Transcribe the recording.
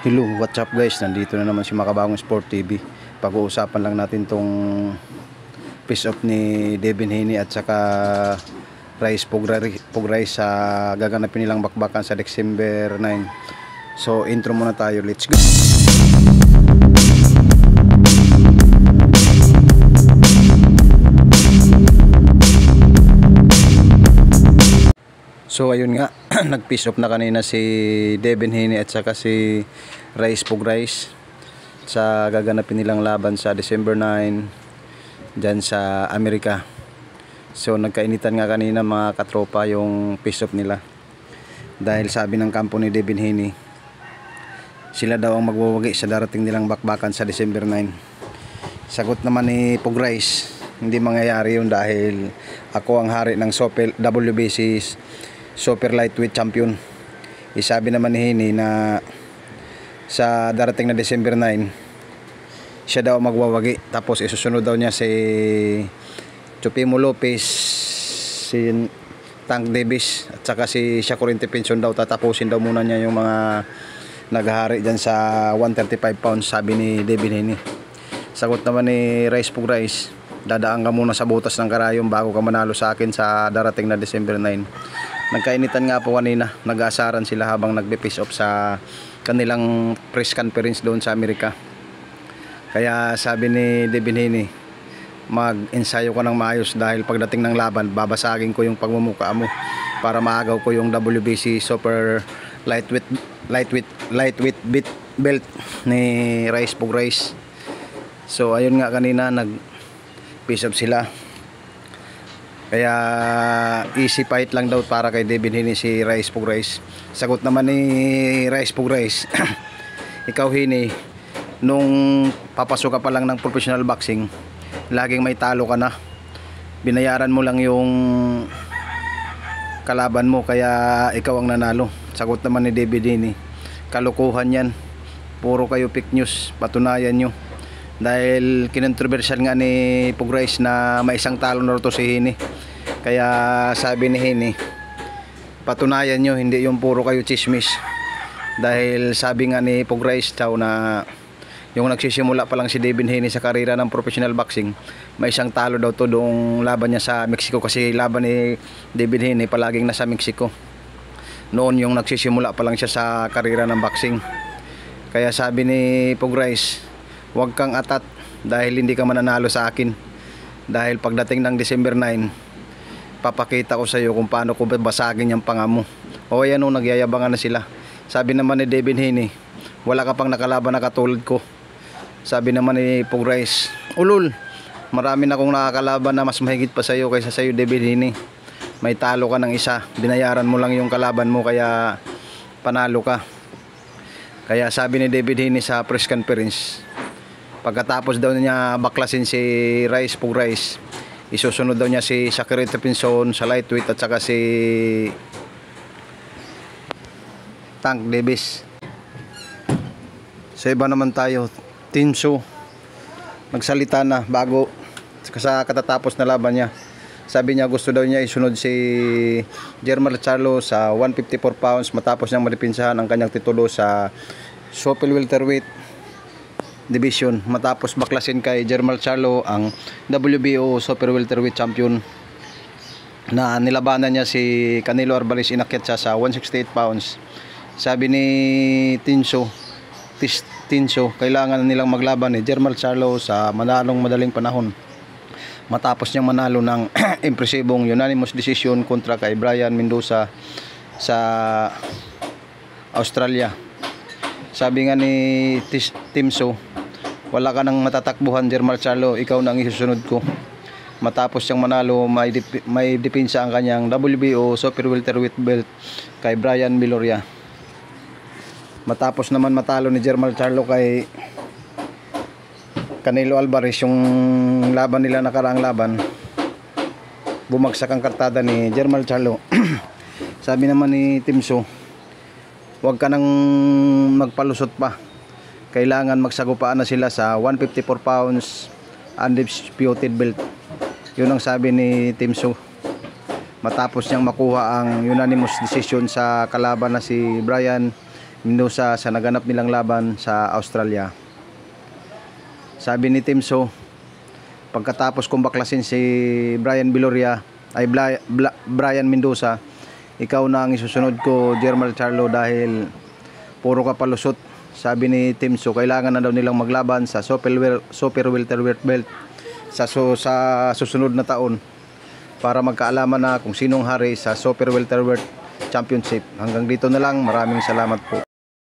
Hello, what's up guys? Nandito na naman si Makabagong Sport TV. Pag-uusapan lang natin tong face off ni Devin Haney at saka Rice Pugray sa gaganapin nilang bakbakan sa December 9. So intro muna tayo, let's go. So ayun nga, nag-piece off na kanina si Devin Haney at saka si Rice Pugray sa gaganapin nilang laban sa December 9 dyan sa Amerika. So nagkainitan nga kanina mga katropa yung piece off nila. Dahil sabi ng kampo ni Devin Haney, sila daw ang magwawagi sa darating nilang bakbakan sa December 9. Sagot naman ni Pugray, hindi mangyayari yun dahil ako ang hari ng WBC Super Lightweight Champion. Isabi naman ni Haney na sa darating na December 9 siya daw magwawagi, tapos isusunod daw niya si Chupimo Lopez, si Tank Davis at saka si Shakur Intefenson daw. Tatapusin daw muna niya yung mga naghahari dyan sa 135 pounds, sabi ni Devin Haney. Sagot naman ni Rice Pugray, dadaan ka muna sa butas ng karayom bago ka manalo sa akin sa darating na December 9. Nagkainitan nga po kanina, nag-aasaran sila habang nagbe-face off sa kanilang press conference doon sa Amerika. Kaya sabi ni Devin Haney, mag-ensayo ka ng maayos dahil pagdating ng laban, babasagin ko yung pagmumukha mo para maagaw ko yung WBC Super Lightweight belt ni Rice Pugray. So ayun nga, kanina nag-face off sila. Kaya easy fight lang daw para kay Devin Haney si Rice Pugray. Sagot naman ni Rice Pugray, ikaw Haney, nung papasok ka pa lang ng professional boxing, laging may talo ka na. Binayaran mo lang yung kalaban mo kaya ikaw ang nanalo. Sagot naman ni Devin Haney, kalokohan yan, puro kayo fake news, patunayan nyo. Dahil kinontrobersyal nga ni Pugray na may isang talo na to si Haney. Kaya sabi ni Haney, patunayan nyo, hindi yung puro kayo chismis. Dahil sabi nga ni Pugray daw na yung nagsisimula pa lang si Devin Haney sa karera ng professional boxing, may isang talo daw to doong laban niya sa Mexico. Kasi laban ni Devin Haney palaging nasa Mexico. Noon yung nagsisimula pa lang siya sa karera ng boxing. Kaya sabi ni Pugray, huwag kang atat dahil hindi ka mananalo sa akin. Dahil pagdating ng December 9, papakita ko sa iyo kung paano ko basagin yung panga mo. O ayan o, nagyayabangan na sila. Sabi naman ni Devin Haney, wala ka pang nakalaban na katulad ko. Sabi naman ni Pugray, ulol, marami na akong nakakalaban na mas mahigit pa sa iyo kaysa sa iyo, Devin Haney. May talo ka ng isa, binayaran mo lang yung kalaban mo kaya panalo ka. Kaya sabi ni Devin Haney sa press conference, pagkatapos daw niya baklasin si Rice Pugray, isusunod daw niya si Shakur Intefenson sa lightweight at saka si Tank Davis. Sa iba naman tayo, Tim Tszyu nagsalita na bago sa katatapos na laban niya. Sabi niya gusto daw niya isunod si Jermall Charlo sa 154 pounds matapos niyang madipinsahan ang kanyang titulo sa Super Welterweight division, matapos baklasin kay Jermall Charlo ang WBO Super Welterweight Champion na nilabanan niya si Canelo Alvarez, inakyat siya sa 168 pounds. Sabi ni Tim Tszyu, kailangan nilang maglaban ni Jermall Charlo sa madaling panahon matapos niyang manalo ng impresibong unanimous decision kontra kay Brian Mendoza sa Australia. Sabi nga ni Tim Tszyu, wala ka nang matatakbuhan Jermall Charlo, ikaw nang isusunod ko. Matapos siyang manalo, may depensa ang kanyang WBO Super Welterweight belt kay Brian Miloria. Matapos naman matalo ni Jermall Charlo kay Canelo Alvarez yung laban nila, nakaraang laban, bumagsak ang kartada ni Jermall Charlo. Sabi naman ni Tim Tszyu, huwag ka nang magpalusot pa, kailangan magsagupaan na sila sa 154 pounds undisputed belt. Yun ang sabi ni Tim Tszyu matapos niyang makuha ang unanimous decision sa kalaban na si Brian Mendoza sa naganap nilang laban sa Australia. Sabi ni Timso, pagkatapos kong baklasin si Brian Viloria, ay Brian Mendoza, ikaw na ang isusunod ko, Jermel Charlo, dahil puro ka palusot. Sabi ni Timso, kailangan na daw nilang maglaban sa super welterweight belt sa susunod na taon para magkaalaman na kung sinong hari sa super welterweight championship. Hanggang dito na lang, maraming salamat po.